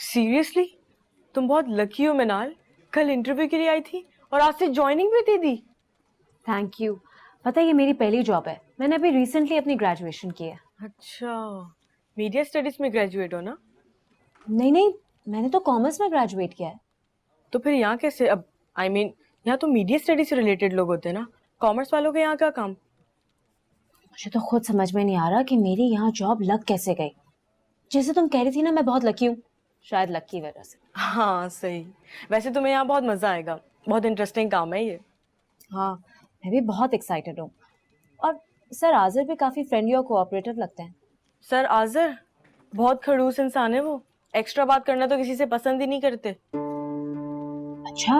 Seriously? तुम बहुत lucky हो मिनाल। कल इंटरव्यू के लिए आई थी और आज से ज्वाइनिंग भी दे दी। Thank you. पता है ये मेरी पहली जॉब है, मैंने अभी रिसेंटली अपनी ग्रेजुएशन की है। अच्छा, मीडिया स्टडीज में ग्रेजुएट हो ना? नहीं नहीं, मैंने तो कॉमर्स में ग्रेजुएट किया है। तो फिर यहाँ कैसे? अब आई मीन यहाँ तो मीडिया स्टडी से रिलेटेड लोग होते हैं ना, कॉमर्स वालों के यहाँ का काम। मुझे तो खुद समझ में नहीं आ रहा कि मेरी यहाँ जॉब लग कैसे गई। जैसे तुम कह रही थी ना, मैं बहुत लकी हूँ, शायद लक की वजह से। हाँ सही। वैसे तुम्हें यहाँ बहुत मजा आएगा, बहुत इंटरेस्टिंग काम है ये। हाँ, मैं भी बहुत एक्साइटेड हूँ। और सर आजिर भी काफी फ्रेंडली और कोऑपरेटिव लगते हैं। सर आजर बहुत खड़ूस इंसान है वो। एक्स्ट्रा बात करना तो किसी से पसंद ही नहीं करते। अच्छा,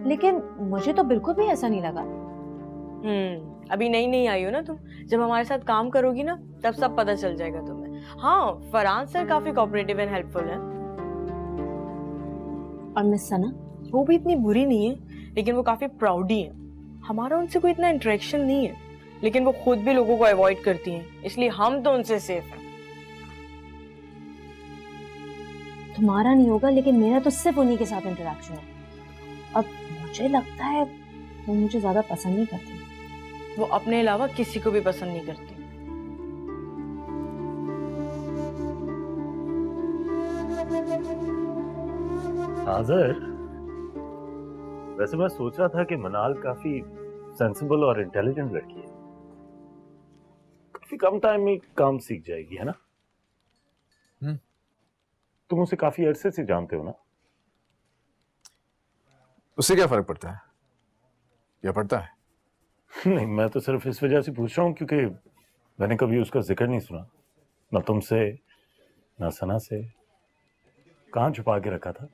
लेकिन मुझे तो बिल्कुल भी ऐसा नहीं लगा। अभी नई नई आई हो ना तुम, जब हमारे साथ काम करोगी ना तब सब पता चल जाएगा तुम्हें। हाँ, फरहान सर काफी कोऑपरेटिव एंड हेल्पफुल है। और मिस सना? वो भी इतनी बुरी नहीं है, लेकिन वो काफी प्राउडी है। हमारा उनसे कोई इतना इंटरेक्शन नहीं है, लेकिन वो खुद भी लोगों को अवॉइड करती हैं, इसलिए हम तो उनसे सेफ हैं। तुम्हारा नहीं होगा, लेकिन मेरा तो सिर्फ उन्हीं के साथ इंटरेक्शन है। अब मुझे लगता है वो मुझे ज्यादा पसंद नहीं करती। वो अपने अलावा किसी को भी पसंद नहीं करती। आज़र, वैसे मैं सोच रहा था कि मनाल काफी सेंसिबल और इंटेलिजेंट लड़की है, काफी कम टाइम में काम सीख जाएगी, है ना? तुम उसे काफी अरसे से जानते हो ना? उससे क्या फर्क पड़ता है या पड़ता है? नहीं, मैं तो सिर्फ इस वजह से पूछ रहा हूँ क्योंकि मैंने कभी उसका जिक्र नहीं सुना, ना तुमसे ना सना से। कहाँ छुपा के रखा था?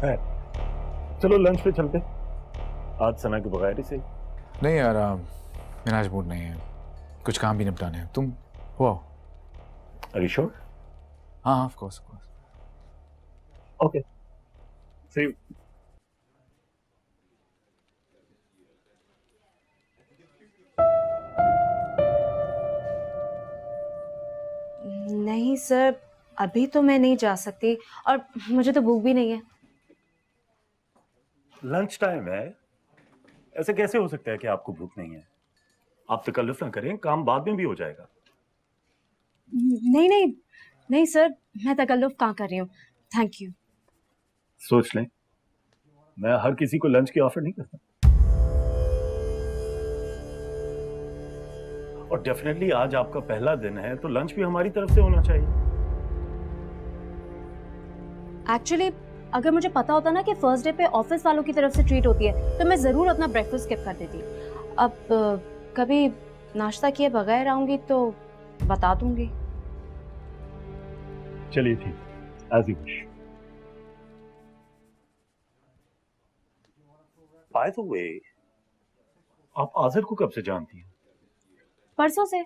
है। चलो लंच पे चलते, आज सना के बगैर ही सही। नहीं यार, मेरा आज मूड नहीं है, कुछ काम भी निपटाने हैं। तुम हो आओ। Are you sure? हाँ हाँ, of course. Okay. See you. नहीं सर, अभी तो मैं नहीं जा सकती, और मुझे तो भूख भी नहीं है। लंच टाइम है, ऐसे कैसे हो सकता है कि आपको भूख नहीं है? आप तकल्लुफ ना करें, काम बाद में भी हो जाएगा। नहीं नहीं नहीं सर, मैं तकल्लुफ कहाँ कर रही हूँ। Thank you. सोच लें, मैं हर किसी को लंच की ऑफर नहीं करता। और डेफिनेटली आज आपका पहला दिन है, तो लंच भी हमारी तरफ से होना चाहिए। एक्चुअली अगर मुझे पता होता ना कि फर्स्ट डे पे ऑफिस वालों की तरफ से ट्रीट होती है, तो मैं जरूर अपना ब्रेकफास्ट स्किप कर देती। अब कभी नाश्ता किए बगैर आऊंगी तो बता दूंगी। चलिए ठीक, as you wish. By the way, आप आज़िर को कब से जानती हैं? परसों से।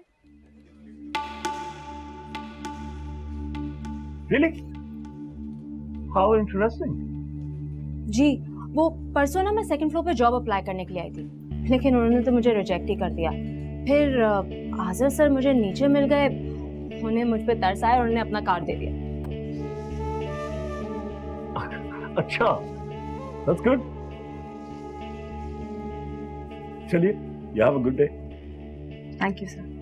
Really? How interesting. जी, वो परसों ना मैं सेकंड फ्लोर पे जॉब अप्लाई करने के लिए आई थी, लेकिन उन्होंने तो मुझे रिजेक्ट ही कर दिया। फिर आज़िर सर मुझे नीचे मिल गए, उन्हें मुझ पे तरस आया और उन्होंने अपना कार्ड दे दिया। अच्छा, that's good. चलिए, you have a good day. Thank you sir.